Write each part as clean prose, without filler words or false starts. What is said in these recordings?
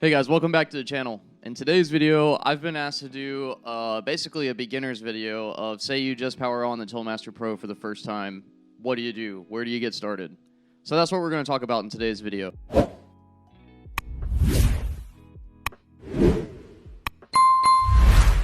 Hey guys, welcome back to the channel. In today's video, I've been asked to do basically a beginner's video of, say you just power on the Toolmaster Pro for the first time. What do you do? Where do you get started? So that's what we're going to talk about in today's video.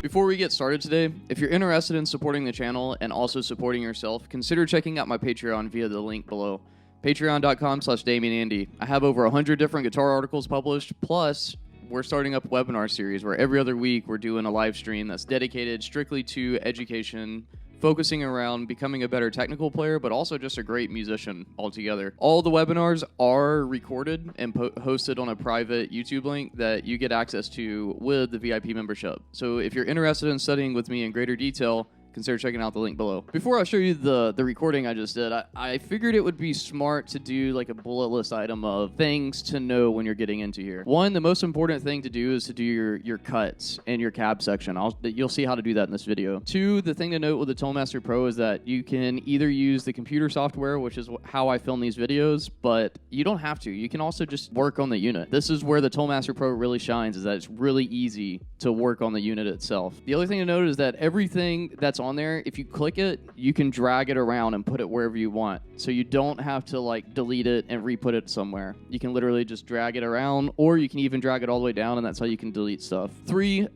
Before we get started today, if you're interested in supporting the channel and also supporting yourself, consider checking out my Patreon via the link below. Patreon.com/DamionAndy. I have over 100 different guitar articles published, plus we're starting up a webinar series where every other week we're doing a live stream that's dedicated strictly to education, focusing around becoming a better technical player, but also just a great musician altogether. All the webinars are recorded and hosted on a private YouTube link that you get access to with the VIP membership. So if you're interested in studying with me in greater detail, consider checking out the link below. Before I show you the recording I just did, I figured it would be smart to do like a bullet list item of things to know when you're getting into here. One, the most important thing to do is to do your cuts and your cab section. You'll see how to do that in this video. Two, the thing to note with the Toolmaster Pro is that you can either use the computer software, which is how I film these videos, but you don't have to. You can also just work on the unit. This is where the Toolmaster Pro really shines, is that it's really easy to work on the unit itself. The other thing to note is that everything that's on there, if you click it, you can drag it around and put it wherever you want. So you don't have to like delete it and re-put it somewhere. You can literally just drag it around, or you can even drag it all the way down, and that's how you can delete stuff. Three,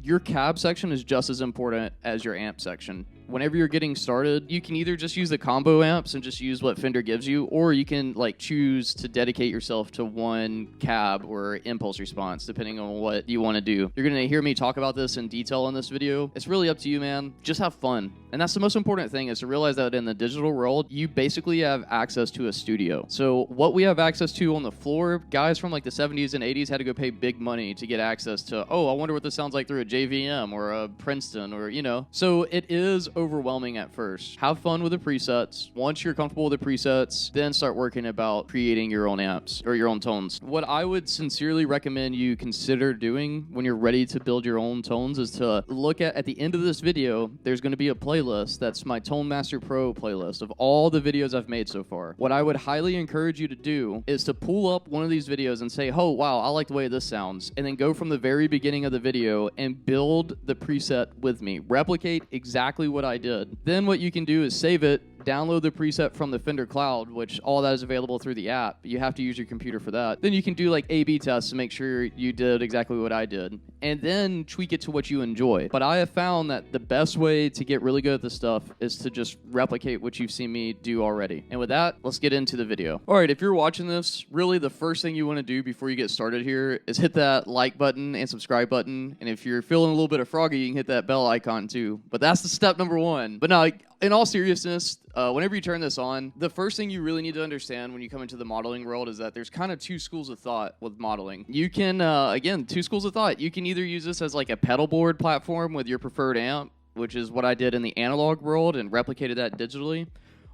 your cab section is just as important as your amp section. Whenever you're getting started, you can either just use the combo amps and just use what Fender gives you, or you can like choose to dedicate yourself to one cab or impulse response, depending on what you want to do. You're going to hear me talk about this in detail in this video. It's really up to you, man. Just have fun. And that's the most important thing, is to realize that in the digital world, you basically have access to a studio. So what we have access to on the floor, guys from like the 70s and 80s had to go pay big money to get access to, oh, I wonder what this sounds like through a JVM or a Princeton, or, you know. So it is overwhelming at first. Have fun with the presets. Once you're comfortable with the presets, then start working about creating your own amps or your own tones. What I would sincerely recommend you consider doing when you're ready to build your own tones is to look at the end of this video, there's going to be a playlist that's my Toolmaster Pro playlist of all the videos I've made so far. What I would highly encourage you to do is to pull up one of these videos and say, oh, wow, I like the way this sounds, and then go from the very beginning of the video and build the preset with me. Replicate exactly what I did. Then what you can do is save it, download the preset from the Fender Cloud, which all that is available through the app. You have to use your computer for that. Then you can do like A/B tests to make sure you did exactly what I did, and then tweak it to what you enjoy. But I have found that the best way to get really good at this stuff is to just replicate what you've seen me do already. And with that, let's get into the video. All right, if you're watching this, really the first thing you want to do before you get started here is hit that like button and subscribe button. And if you're feeling a little bit of froggy, you can hit that bell icon too. But that's the step number one. But now, in all seriousness, whenever you turn this on, the first thing you really need to understand when you come into the modeling world is that there's kind of two schools of thought with modeling. You can, again, two schools of thought. You can either use this as like a pedal board platform with your preferred amp, which is what I did in the analog world and replicated that digitally,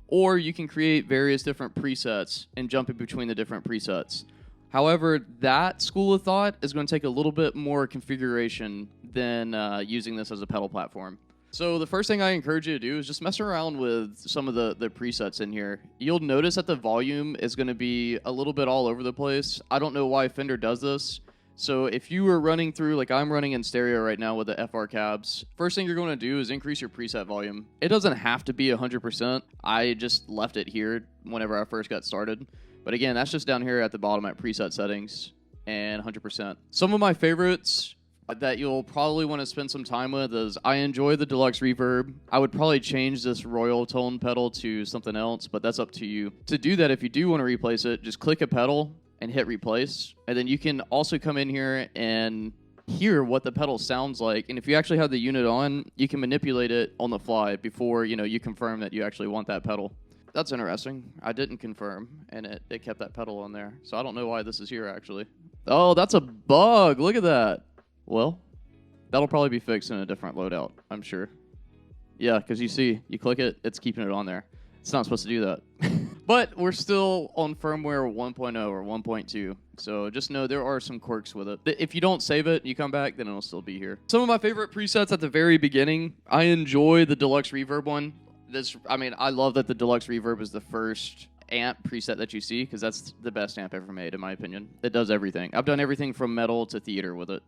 or you can create various different presets and jump in between the different presets. However, that school of thought is going to take a little bit more configuration than using this as a pedal platform. So the first thing I encourage you to do is just mess around with some of the presets in here. You'll notice that the volume is going to be a little bit all over the place. I don't know why Fender does this. So if you were running through, like I'm running in stereo right now with the FR cabs, first thing you're going to do is increase your preset volume. It doesn't have to be 100%. I just left it here whenever I first got started. But again, that's just down here at the bottom at preset settings and 100%. Some of my favorites that you'll probably want to spend some time with is, I enjoy the deluxe reverb. I would probably change this royal tone pedal to something else, but that's up to you. To do that, if you do want to replace it, just click a pedal and hit replace. And then you can also come in here and hear what the pedal sounds like. And if you actually have the unit on, you can manipulate it on the fly before you confirm that you actually want that pedal. That's interesting. I didn't confirm, and it kept that pedal on there. So I don't know why this is here, actually. Oh, that's a bug. Look at that. Well, that'll probably be fixed in a different loadout, I'm sure. Yeah, because you see, you click it, it's keeping it on there. It's not supposed to do that. But we're still on firmware 1.0 or 1.2, so just know there are some quirks with it. If you don't save it and you come back, then it'll still be here. Some of my favorite presets at the very beginning, I enjoy the deluxe reverb one. I love that the deluxe reverb is the first amp preset that you see, because that's the best amp ever made, in my opinion. It does everything. I've done everything from metal to theater with it.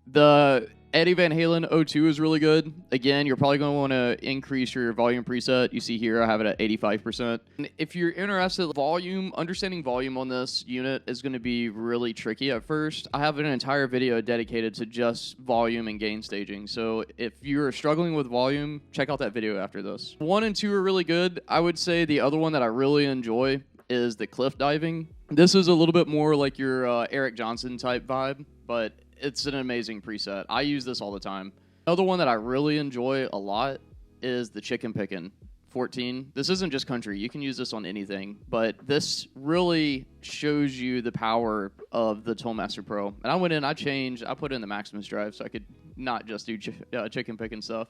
The Eddie Van Halen O2 is really good. Again, you're probably going to want to increase your volume preset. You see here, I have it at 85%. And if you're interested in volume, understanding volume on this unit is going to be really tricky at first. I have an entire video dedicated to just volume and gain staging. So if you're struggling with volume, check out that video after this. 1 and 2 are really good. I would say the other one that I really enjoy is the cliff diving. This is a little bit more like your Eric Johnson type vibe, but it's an amazing preset. I use this all the time. Another one that I really enjoy a lot is the Chicken Pickin' 14. This isn't just country. You can use this on anything, but this really shows you the power of the Toolmaster Pro. And I went in, I put in the Maximus drive so I could not just do chicken picking stuff.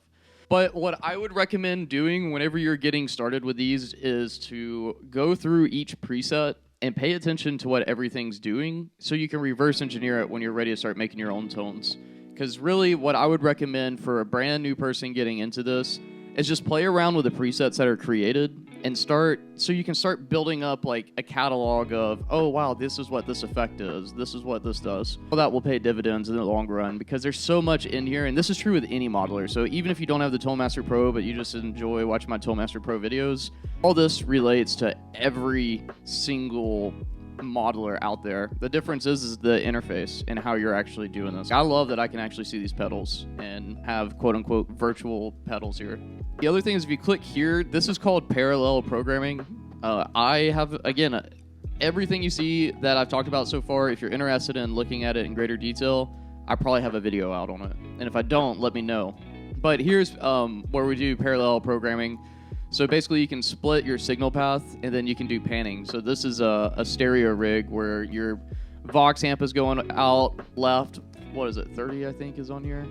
But what I would recommend doing whenever you're getting started with these is to go through each preset and pay attention to what everything's doing so you can reverse engineer it when you're ready to start making your own tones. Because really what I would recommend for a brand new person getting into this is just play around with the presets that are created and so you can start building up like a catalog of, oh wow, this is what this effect is, this is what this does. All that will pay dividends in the long run because there's so much in here, and this is true with any modeler. So even if you don't have the Toolmaster Pro but you just enjoy watching my Toolmaster Pro videos, all this relates to every single modeler out there. The difference is the interface and how you're actually doing this. I love that I can actually see these pedals and have quote-unquote virtual pedals here. The other thing is if you click here, this is called parallel programming. I have, again, everything you see that I've talked about so far. If you're interested in looking at it in greater detail, I probably have a video out on it. And if I don't, let me know. But here's where we do parallel programming. So basically you can split your signal path and then you can do panning. So this is a stereo rig where your Vox amp is going out left. What is it, 30 I think is on here?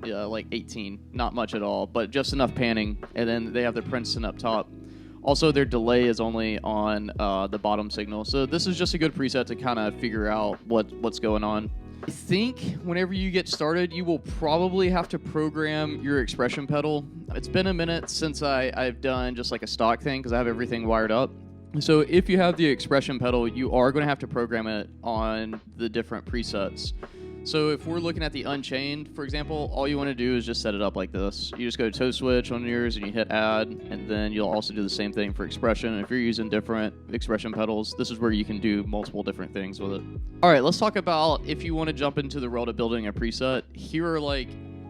Yeah, like 18. Not much at all, but just enough panning. And then they have the Princeton up top. Also, their delay is only on the bottom signal. So this is just a good preset to kind of figure out what's going on. I think whenever you get started, you will probably have to program your expression pedal. It's been a minute since I've done just like a stock thing because I have everything wired up. So if you have the expression pedal, you are going to have to program it on the different presets. So if we're looking at the Unchained, for example, all you want to do is just set it up like this. You just go to toe switch on yours and you hit add, and then you'll also do the same thing for expression. And if you're using different expression pedals, this is where you can do multiple different things with it. All right, let's talk about if you want to jump into the world of building a preset. Here are like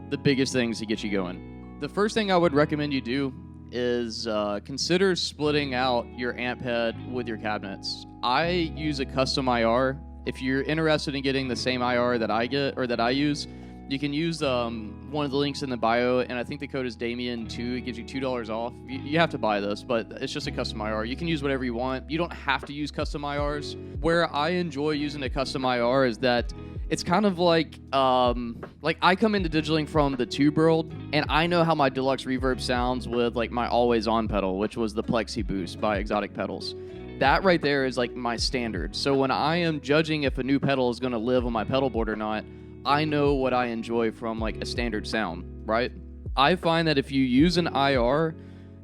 the biggest things to get you going. The first thing I would recommend you do is consider splitting out your amp head with your cabinets. I use a custom IR. If you're interested in getting the same IR that I get or that I use, you can use one of the links in the bio, and I think the code is Damion2. It gives you $2 off. You have to buy this, but it's just a custom IR. You can use whatever you want. You don't have to use custom IRs. Where I enjoy using a custom IR is that it's kind of like I come into digiling from the tube world, and I know how my deluxe reverb sounds with like my always on pedal, which was the Plexi Boost by Exotic Pedals. That right there is like my standard. So when I am judging if a new pedal is going to live on my pedal board or not, I know what I enjoy from like a standard sound, right? I find that if you use an IR,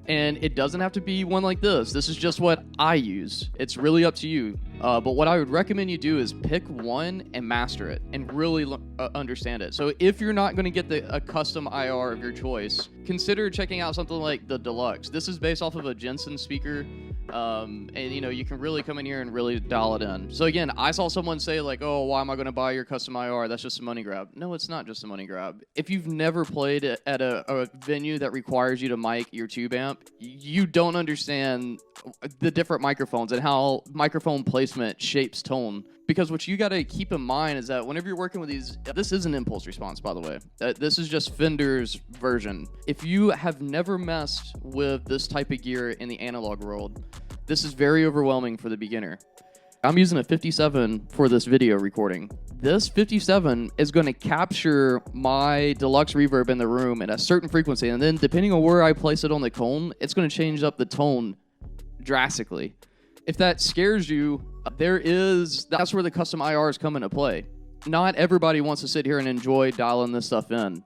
and it doesn't have to be one like this is just what I use. It's really up to you. But what I would recommend you do is pick one and master it and really understand it. So if you're not going to get a custom IR of your choice, consider checking out something like the Deluxe. This is based off of a Jensen speaker. And you can really come in here and really dial it in. So again, I saw someone say like, oh, why am I going to buy your custom IR? That's just a money grab. No, it's not just a money grab. If you've never played at a venue that requires you to mic your tube amp, you don't understand the different microphones and how microphone placement shapes tone. Because what you got to keep in mind is that whenever you're working with these, this is an impulse response, by the way. This is just Fender's version. If you have never messed with this type of gear in the analog world, this is very overwhelming for the beginner. I'm using a 57 for this video recording. This 57 is going to capture my deluxe reverb in the room at a certain frequency, and then depending on where I place it on the cone, it's going to change up the tone drastically. If that scares you, that's where the custom IRs come into play. Not everybody wants to sit here and enjoy dialing this stuff in.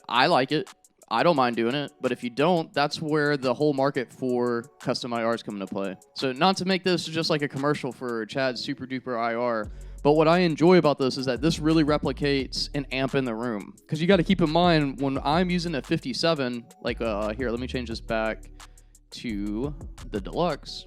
I like it. I don't mind doing it, but if you don't, that's where the whole market for custom IRs come into play. So not to make this just like a commercial for Chad's super duper IR, but what I enjoy about this is that this really replicates an amp in the room. Because you got to keep in mind, when I'm using a 57, like here, let me change this back to the deluxe.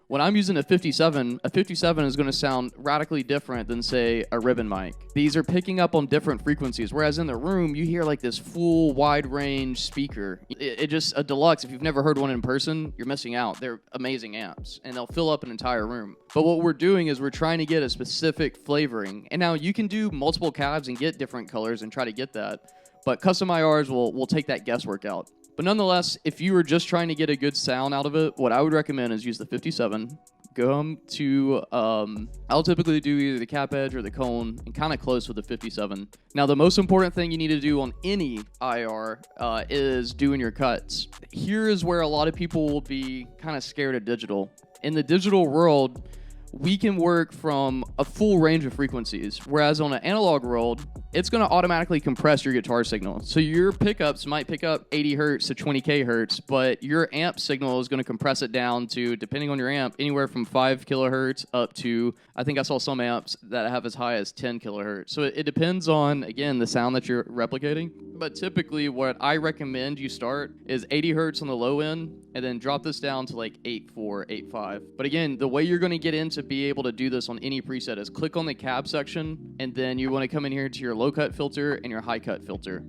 When I'm using a 57 is going to sound radically different than, say, a ribbon mic. These are picking up on different frequencies, whereas in the room, you hear like this full wide-range speaker. It just, a deluxe, if you've never heard one in person, you're missing out. They're amazing amps, and they'll fill up an entire room. But what we're doing is we're trying to get a specific flavoring. And now you can do multiple cabs and get different colors and try to get that. But custom IRs will take that guesswork out. But nonetheless, if you were just trying to get a good sound out of it, what I would recommend is use the 57. Go to, I'll typically do either the cap edge or the cone, and kind of close with the 57. Now, the most important thing you need to do on any IR is doing your cuts. Here is where a lot of people will be kind of scared of digital. In the digital world, we can work from a full range of frequencies, whereas on an analog world, it's going to automatically compress your guitar signal. So your pickups might pick up 80 hertz to 20k hertz, but your amp signal is going to compress it down to, depending on your amp, anywhere from 5 kilohertz up to, I think I saw some amps that have as high as 10 kilohertz. So it depends on, again, the sound that you're replicating. But typically what I recommend you start is 80 hertz on the low end, and then drop this down to like 8.4, 8.5. But again, the way you're going to get in to be able to do this on any preset is click on the cab section, and then you want to come in here to your low cut filter and your high cut filter.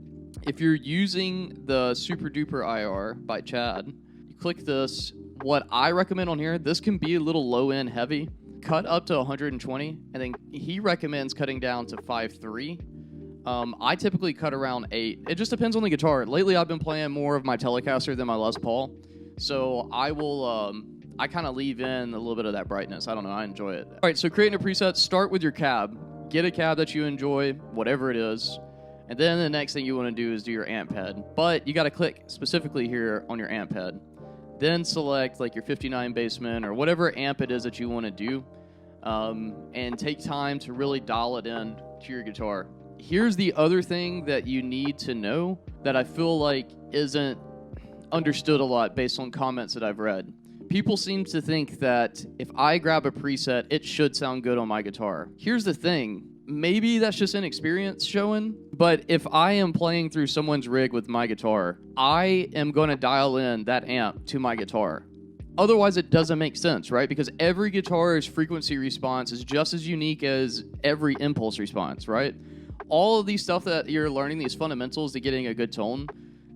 If you're using the Super Duper IR by Chad, you click this. What I recommend on here, this can be a little low end heavy. Cut up to 120, and then he recommends cutting down to 5.3. I typically cut around 8. It just depends on the guitar. Lately, I've been playing more of my Telecaster than my Les Paul. So I will, I kind of leave in a little bit of that brightness. I don't know, I enjoy it. All right, so creating a preset, start with your cab. Get a cab that you enjoy, whatever it is. And then the next thing you want to do is do your amp head. But you got to click specifically here on your amp head. Then select like your 59 basement or whatever amp it is that you want to do. And take time to really dial it in to your guitar. Here's the other thing that you need to know that I feel like isn't understood a lot based on comments that I've read. People seem to think that if I grab a preset, it should sound good on my guitar. Here's the thing. Maybe that's just inexperience showing, but if I am playing through someone's rig with my guitar, I am going to dial in that amp to my guitar. Otherwise, it doesn't make sense, right? Because every guitar's frequency response is just as unique as every impulse response, right? All of these stuff that you're learning, these fundamentals to getting a good tone,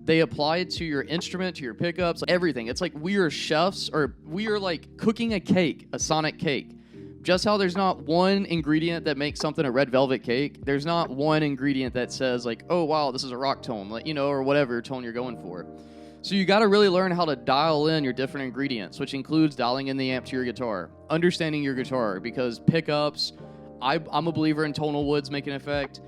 they apply to your instrument, to your pickups, everything. It's like we are chefs, or we are like cooking a cake, a sonic cake. Just how there's not one ingredient that makes something a red velvet cake, there's not one ingredient that says like, oh wow, this is a rock tone, like, you know, or whatever tone you're going for. So you got to really learn how to dial in your different ingredients, which includes dialing in the amp to your guitar, understanding your guitar, because pickups, I'm a believer in tonal woods make an effect.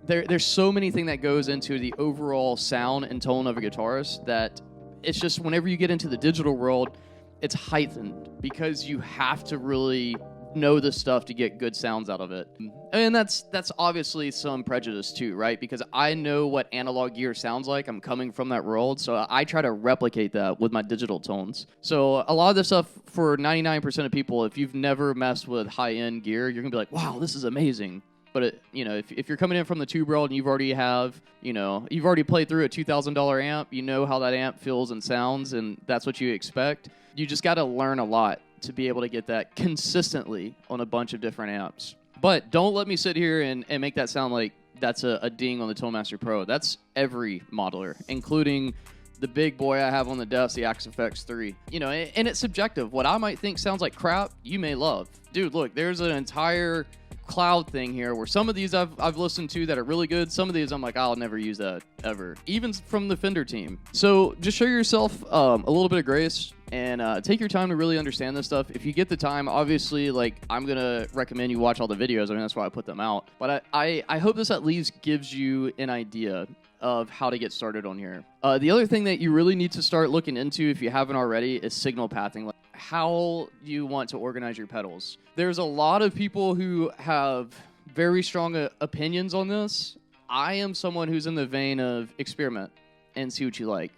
There's so many things that goes into the overall sound and tone of a guitarist that it's just whenever you get into the digital world, it's heightened because you have to really know this stuff to get good sounds out of it. And that's obviously some prejudice too, right? Because I know what analog gear sounds like. I'm coming from that world, so I try to replicate that with my digital tones. So a lot of this stuff, for 99% of people, if you've never messed with high-end gear, you're gonna be like, wow, this is amazing. But if you're coming in from the tube world and you've already played through a $2,000 amp, you know how that amp feels and sounds, and that's what you expect. You just got to learn a lot to be able to get that consistently on a bunch of different amps. But don't let me sit here and make that sound like that's a ding on the Tonemaster Pro. That's every modeler, including the big boy I have on the desk, the Axe FX 3. And it's subjective. What I might think sounds like crap, you may love. Dude, look, there's an entire cloud thing here where some of these I've listened to that are really good. Some of these I'm like, I'll never use that ever, even from the Fender team. So just show yourself a little bit of grace and take your time to really understand this stuff. If you get the time, obviously, like, I'm gonna recommend you watch all the videos. I mean, that's why I put them out. But I hope this at least gives you an idea of how to get started on here. The other thing that you really need to start looking into, if you haven't already, is signal pathing. Like, how you want to organize your pedals. There's a lot of people who have very strong opinions on this. I am someone who's in the vein of experiment and see what you like.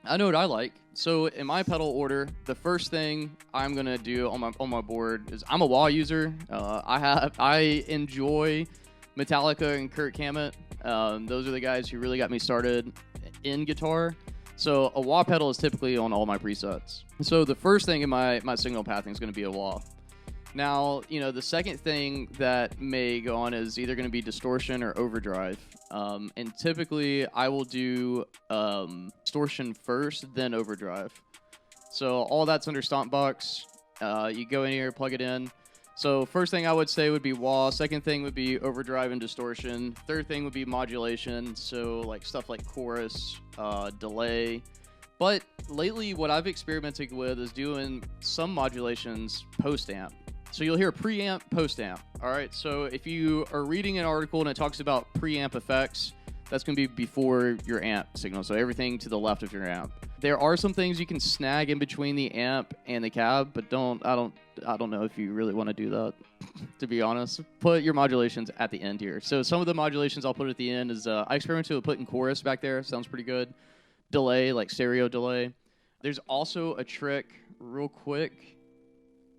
I know what I like. So in my pedal order, the first thing I'm gonna do on my board is I'm a wah user. I enjoy Metallica and Kirk Hammett. Those are the guys who really got me started in guitar. So a wah pedal is typically on all my presets. So the first thing in my signal pathing is going to be a wah. Now, the second thing that may go on is either going to be distortion or overdrive. And typically I will do distortion first, then overdrive. So all that's under Stomp Box. You go in here, plug it in. So first thing I would say would be wah. Second thing would be overdrive and distortion. Third thing would be modulation. So like stuff like chorus, delay. But lately what I've experimented with is doing some modulations post-amp. So you'll hear preamp, post-amp. All right, so if you are reading an article and it talks about preamp effects, that's going to be before your amp signal. So everything to the left of your amp. There are some things you can snag in between the amp and the cab, but I don't know if you really want to do that, to be honest. Put your modulations at the end here. So some of the modulations I'll put at the end is I experimented with putting chorus back there. Sounds pretty good. Delay, like stereo delay. There's also a trick, real quick.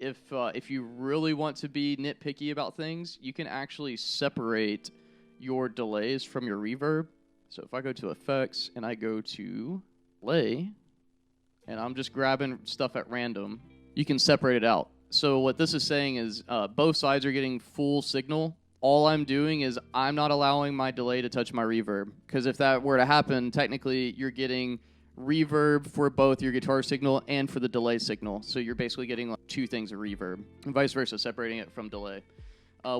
If you really want to be nitpicky about things, you can actually separate your delays from your reverb. So if I go to effects and I go to delay, and I'm just grabbing stuff at random, you can separate it out. So what this is saying is both sides are getting full signal. All I'm doing is I'm not allowing my delay to touch my reverb. Because if that were to happen, technically you're getting reverb for both your guitar signal and for the delay signal. So you're basically getting like two things of reverb, and vice versa, separating it from delay.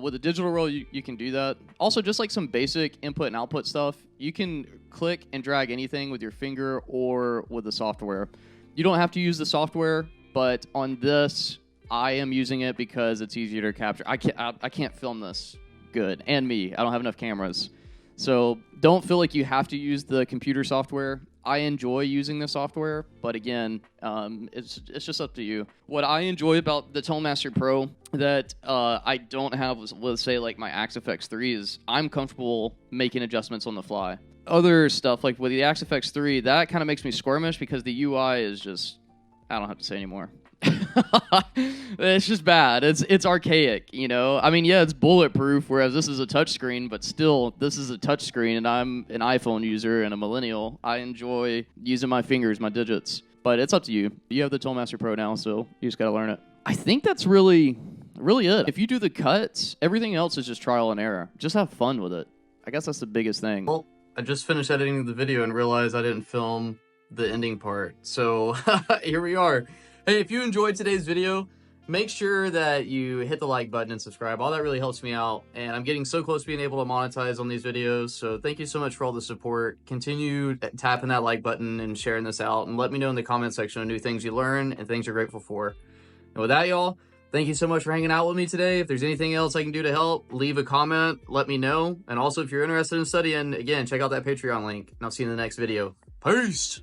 With a digital roll, you can do that. Also, just like some basic input and output stuff, you can click and drag anything with your finger or with the software. You don't have to use the software, but on this, I am using it because it's easier to capture. I can't film this good, and me. I don't have enough cameras. So don't feel like you have to use the computer software. I enjoy using the software, but again, it's just up to you. What I enjoy about the Tone Master Pro that I don't have with, say, like my Axe FX 3 is I'm comfortable making adjustments on the fly. Other stuff, like with the Axe FX 3, that kind of makes me squirmish because the UI is just, I don't have to say anymore. It's just bad. It's archaic, I mean, yeah, it's bulletproof, whereas this is a touchscreen, but still, this is a touchscreen, and I'm an iPhone user and a millennial. I enjoy using my fingers, my digits, but it's up to you. You have the Tone Master Pro now, so you just got to learn it. I think that's really it. If you do the cuts, everything else is just trial and error. Just have fun with it. I guess that's the biggest thing. Well, I just finished editing the video and realized I didn't film the ending part, so here we are. Hey, if you enjoyed today's video, make sure that you hit the like button and subscribe. All that really helps me out, and I'm getting so close to being able to monetize on these videos, so thank you so much for all the support. Continue tapping that like button and sharing this out, and let me know in the comment section of new things you learn and things you're grateful for. And with that, y'all, thank you so much for hanging out with me today. If there's anything else I can do to help, leave a comment, let me know. And also, if you're interested in studying, again, check out that Patreon link, and I'll see you in the next video. Peace!